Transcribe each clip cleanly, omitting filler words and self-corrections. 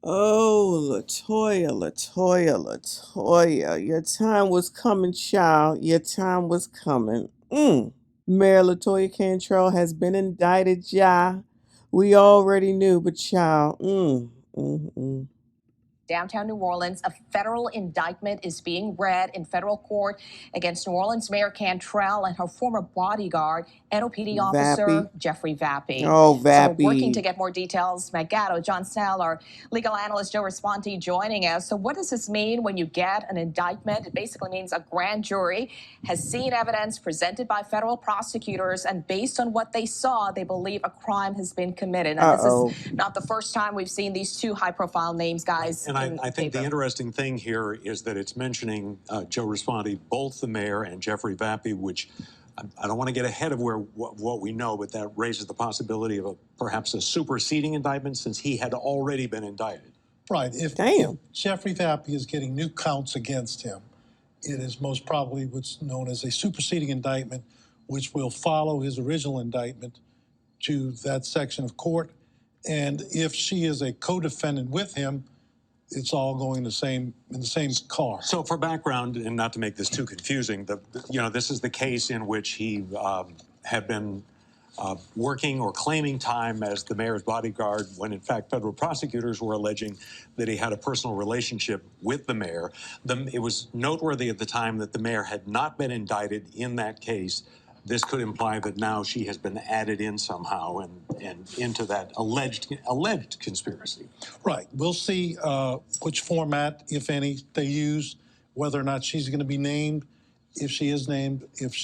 Oh, LaToya. Your time was coming, child. Your time was coming. Mayor LaToya Cantrell has been indicted, ja. We already knew, but child. Mm. Downtown New Orleans, a federal indictment is being read in federal court against New Orleans Mayor Cantrell and her former bodyguard, NOPD officer Vappy. Jeffrey Vappy. Oh, So working to Vappy. get more details, Matt Gatto, John Snell, our legal analyst Joe Responti joining us. So what does this mean when you get an indictment? It basically means a grand jury has seen evidence presented by federal prosecutors, and based on what they saw, they believe a crime has been committed. And this is not the first time we've seen these two high-profile names, guys. And I think the interesting thing here is that it's mentioning, Joe Responti, both the mayor and Jeffrey Vappy, which I don't want to get ahead of what we know, but that raises the possibility of perhaps a superseding indictment since he had already been indicted. Right. If Jeffrey Vappy is getting new counts against him, it is most probably what's known as a superseding indictment, which will follow his original indictment to that section of court. And if she is a co-defendant with him, it's all going in the same car. So for background, and not to make this too confusing, this is the case in which he had been working or claiming time as the mayor's bodyguard when, in fact, federal prosecutors were alleging that he had a personal relationship with the mayor. It was noteworthy at the time that the mayor had not been indicted in that case. This could imply that now she has been added in somehow and into that alleged conspiracy. Right. We'll see which format, if any, they use, whether or not she's going to be named, if she is named, if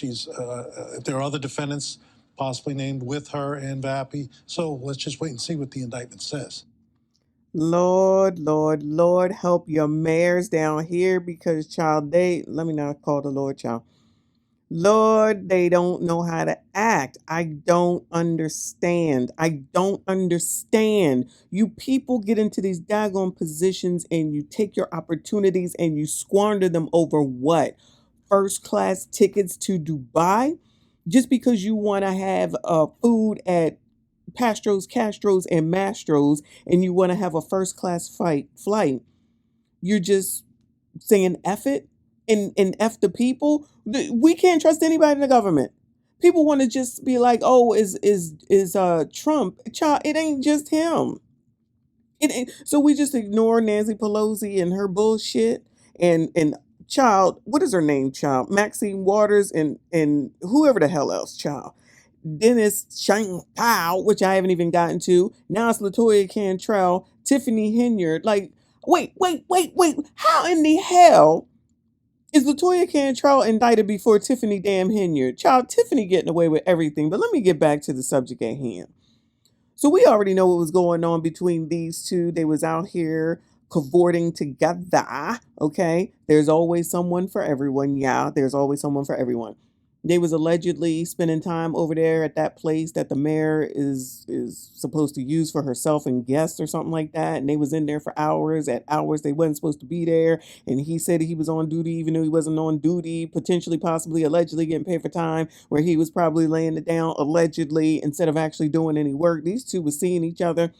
there are other defendants possibly named with her and Vappy. So let's just wait and see what the indictment says. Lord, help your mayors down here because, child, let me not call the Lord, child. Lord, they don't know how to act. I don't understand. You people get into these daggone positions and you take your opportunities and you squander them over what? First class tickets to Dubai? Just because you want to have food at Pastro's, Castro's, and Mastro's and you want to have a first class flight, you're just saying F it? And F the people. We can't trust anybody in the government. People want to just be like, oh, is Trump? Child, it ain't just him. So we just ignore Nancy Pelosi and her bullshit and child, what is her name, child? Maxine Waters and whoever the hell else, child. Dennis Shang Pao, which I haven't even gotten to. Now it's LaToya Cantrell, Tiffany Henyard. Like, wait. How in the hell is LaToya Cantrell indicted before Tiffany damn Henyard? Child, Tiffany getting away with everything. But let me get back to the subject at hand. So we already know what was going on between these two. They was out here cavorting together, okay? There's always someone for everyone. Yeah, there's always someone for everyone. They was allegedly spending time over there at that place that the mayor is supposed to use for herself and guests or something like that. And they was in there for hours. At hours they wasn't supposed to be there. And he said he was on duty even though he wasn't on duty, potentially, possibly, allegedly getting paid for time where he was probably laying it down allegedly instead of actually doing any work. These two was seeing each other.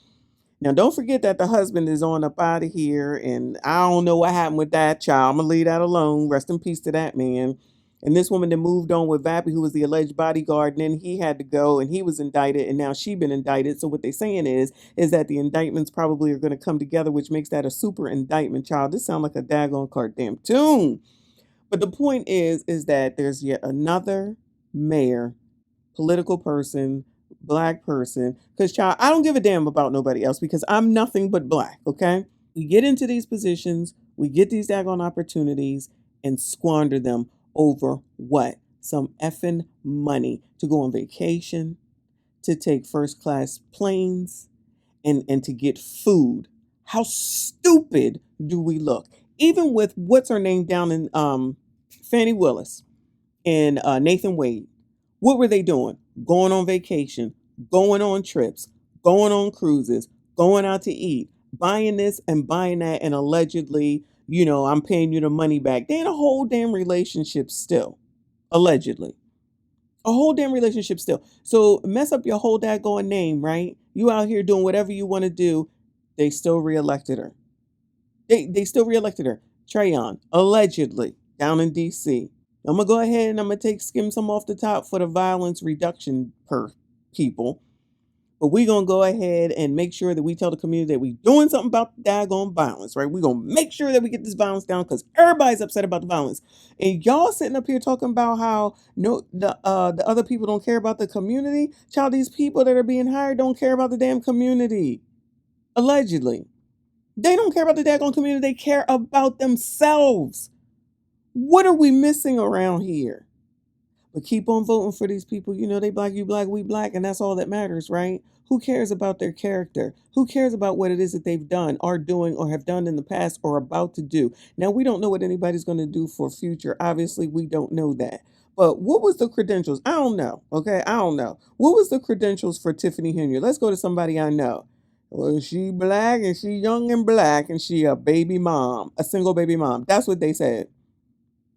Now, don't forget that the husband is on up out of here. And I don't know what happened with that child. I'm going to leave that alone. Rest in peace to that man. And this woman that moved on with Vappy, who was the alleged bodyguard, and then he had to go and he was indicted and now she been indicted. So what they're saying is that the indictments probably are going to come together, which makes that a super indictment, child. This sounds like a daggone cartoon. But the point is that there's yet another mayor, political person, black person, because, child, I don't give a damn about nobody else because I'm nothing but black, okay? We get into these positions, we get these daggone opportunities and squander them over what? Some effing money to go on vacation, to take first class planes, and to get food. How stupid do we look? Even with what's her name down in Fannie Willis and Nathan Wade. What were they doing? Going on vacation, going on trips, going on cruises, going out to eat, buying this and buying that, and allegedly, I'm paying you the money back. They in a whole damn relationship still. Allegedly. A whole damn relationship still. So mess up your whole daggone name, right? You out here doing whatever you want to do. They still reelected her. They still reelected her. Trayon, allegedly, down in DC. I'm gonna go ahead and I'm gonna skim some off the top for the violence reduction per people. But we're gonna go ahead and make sure that we tell the community that we're doing something about the daggone violence, right? We're gonna make sure that we get this violence down because everybody's upset about the violence. And y'all sitting up here talking about how the other people don't care about the community. Child, these people that are being hired don't care about the damn community. Allegedly. They don't care about the daggone community, they care about themselves. What are we missing around here? But keep on voting for these people. You know, they black, you black, we black, and that's all that matters, right? Who cares about their character? Who cares about what it is that they've done, are doing, or have done in the past, or about to do? Now, we don't know what anybody's going to do for future. Obviously, we don't know that. But what was the credentials? I don't know. Okay, I don't know. What was the credentials for Tiffany Henry? Let's go to somebody I know. Well, she black, and she young and black, and she a baby mom, a single baby mom. That's what they said.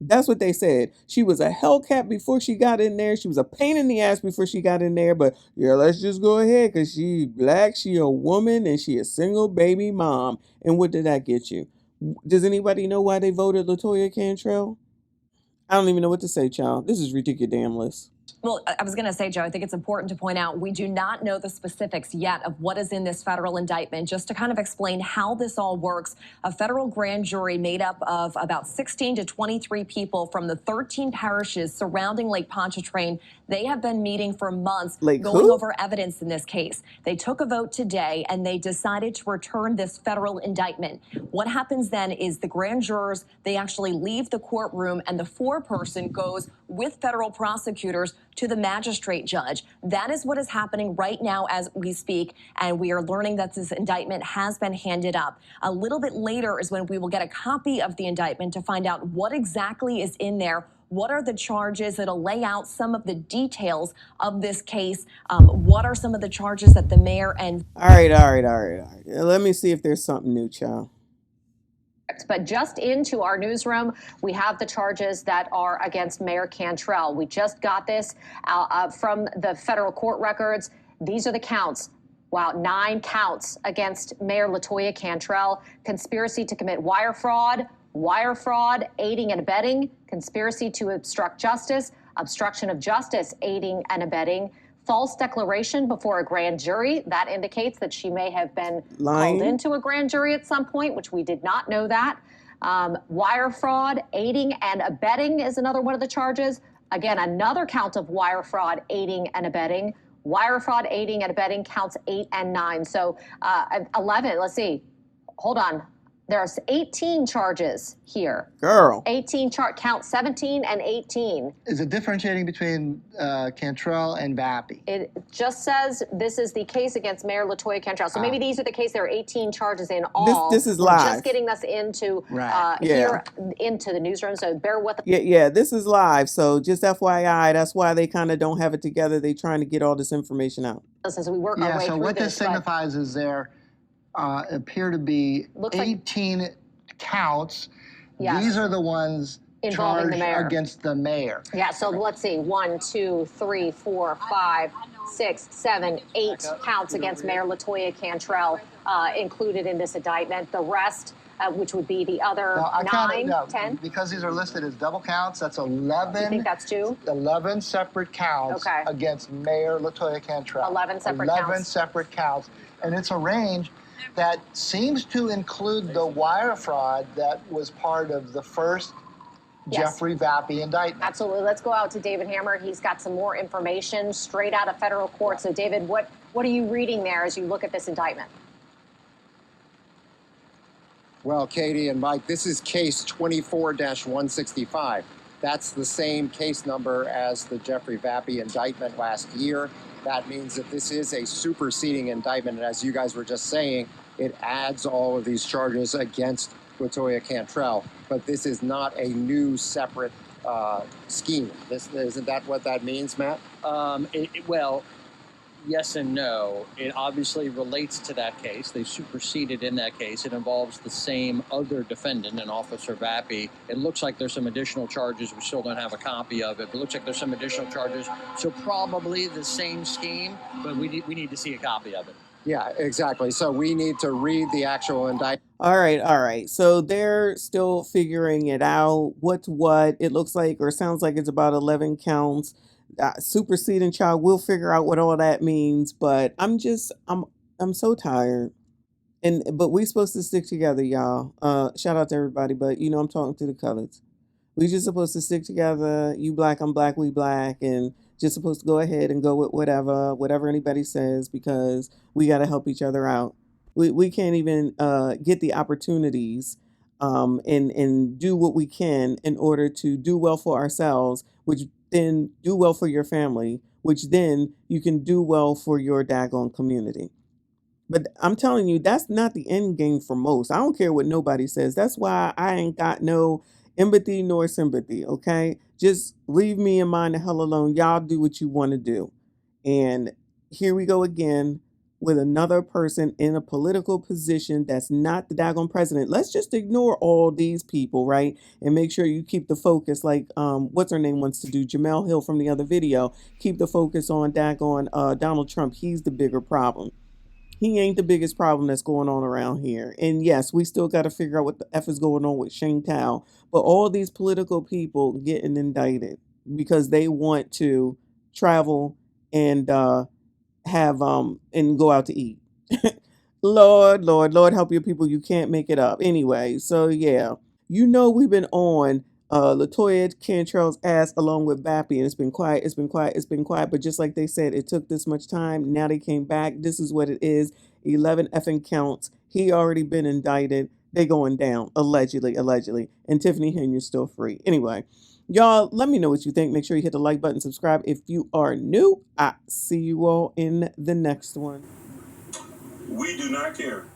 That's what they said. She was a Hellcat before she got in there. She was a pain in the ass before she got in there. But yeah, let's just go ahead because she black, she a woman, and she a single baby mom. And what did that get you? Does anybody know why they voted LaToya Cantrell? I don't even know what to say, child. This is ridiculous. Well, I was going to say, Joe, I think it's important to point out we do not know the specifics yet of what is in this federal indictment. Just to kind of explain how this all works, a federal grand jury made up of about 16 to 23 people from the 13 parishes surrounding Lake Pontchartrain. They have been meeting for months, going over evidence in this case. They took a vote today, and they decided to return this federal indictment. What happens then is the grand jurors, they actually leave the courtroom, and the foreperson goes with federal prosecutors to the magistrate judge. That is what is happening right now as we speak, and we are learning that this indictment has been handed up. A little bit later is when we will get a copy of the indictment to find out what exactly is in there. What are the charges? It'll lay out some of the details of this case. What are some of the charges that the mayor and... All right. Let me see if there's something new, child. But just into our newsroom, we have the charges that are against Mayor Cantrell. We just got this from the federal court records. These are the counts. Wow, 9 counts against Mayor LaToya Cantrell. Conspiracy to commit wire fraud, aiding and abetting, conspiracy to obstruct justice, obstruction of justice, aiding and abetting, false declaration before a grand jury. That indicates that she may have been called into a grand jury at some point, which we did not know that. Wire fraud, aiding and abetting is another one of the charges. Again, another count of wire fraud, aiding and abetting. Wire fraud, aiding and abetting counts 8 and 9. So 11, let's see. Hold on. There's 18 charges here. Girl. 18 count 17 and 18. Is it differentiating between Cantrell and Vappy? It just says this is the case against Mayor LaToya Cantrell. So maybe these are the case. There are 18 charges in all. This is We're live. just getting us into here into the newsroom. So bear with us. Yeah, this is live. So just FYI, that's why they kind of don't have it together. They're trying to get all this information out. As we work our way through this. So what this signifies is there appear to be 18 counts. Yes. These are the ones involving charged the mayor. against the mayor. Yeah, so let's see. 1, 2, 3, 4, 5, 6, 7, 8 counts against Mayor LaToya Cantrell included in this indictment. The rest, which would be the other 9, 10. Because these are listed as double counts, that's 11. You think that's 2? 11 separate counts against Mayor LaToya Cantrell. 11 separate counts. 11 separate counts. And it's a range that seems to include the wire fraud that was part of the first Jeffrey Vappy indictment. Absolutely. Let's go out to David Hammer. He's got some more information straight out of federal court. So, David, what are you reading there as you look at this indictment? Well, Katie and Mike, this is case 24-165. That's the same case number as the Jeffrey Vappy indictment last year. That means that this is a superseding indictment. And as you guys were just saying, it adds all of these charges against LaToya Cantrell. But this is not a new separate scheme. Isn't that what that means, Matt? Well, yes and no. It obviously relates to that case. They superseded in that case. It involves the same other defendant, an Officer Vappy. It looks like there's some additional charges. We still don't have a copy of it, but it looks like there's some additional charges. So probably the same scheme, but we need to see a copy of it. Yeah, exactly. So we need to read the actual indictment. All right. So they're still figuring it out. What's what? It looks like or sounds like it's about 11 counts. Superseding child. We'll figure out what all that means. But I'm so tired. But we supposed to stick together, y'all. Shout out to everybody. But I'm talking to the colors. We just supposed to stick together. You black, I'm black, we black, and just supposed to go ahead and go with whatever anybody says because we got to help each other out. We can't even get the opportunities and do what we can in order to do well for ourselves, which then do well for your family, which then you can do well for your daggone community. But I'm telling you, that's not the end game for most. I don't care what nobody says. That's why I ain't got no empathy nor sympathy, okay? Just leave me and mine the hell alone. Y'all do what you want to do. And here we go again with another person in a political position that's not the daggone president. Let's just ignore all these people, right? And make sure you keep the focus like what's her name wants to do, Jamel Hill from the other video. Keep the focus on daggone Donald Trump. He's the bigger problem. He ain't the biggest problem that's going on around here. And yes, we still got to figure out what the F is going on with Shane Tao. But all these political people getting indicted because they want to travel and have and go out to eat. Lord, help your people. You can't make it up. Anyway, so yeah. We've been on LaToya Cantrell's ass along with Bappy, and it's been quiet. But just like they said, it took this much time. Now they came back. This is what it is. 11 effing counts. He already been indicted. They going down, allegedly. And Tiffany Henyer's still free. Anyway, y'all, let me know what you think. Make sure you hit the like button, subscribe if you are new. I see you all in the next one. We do not care.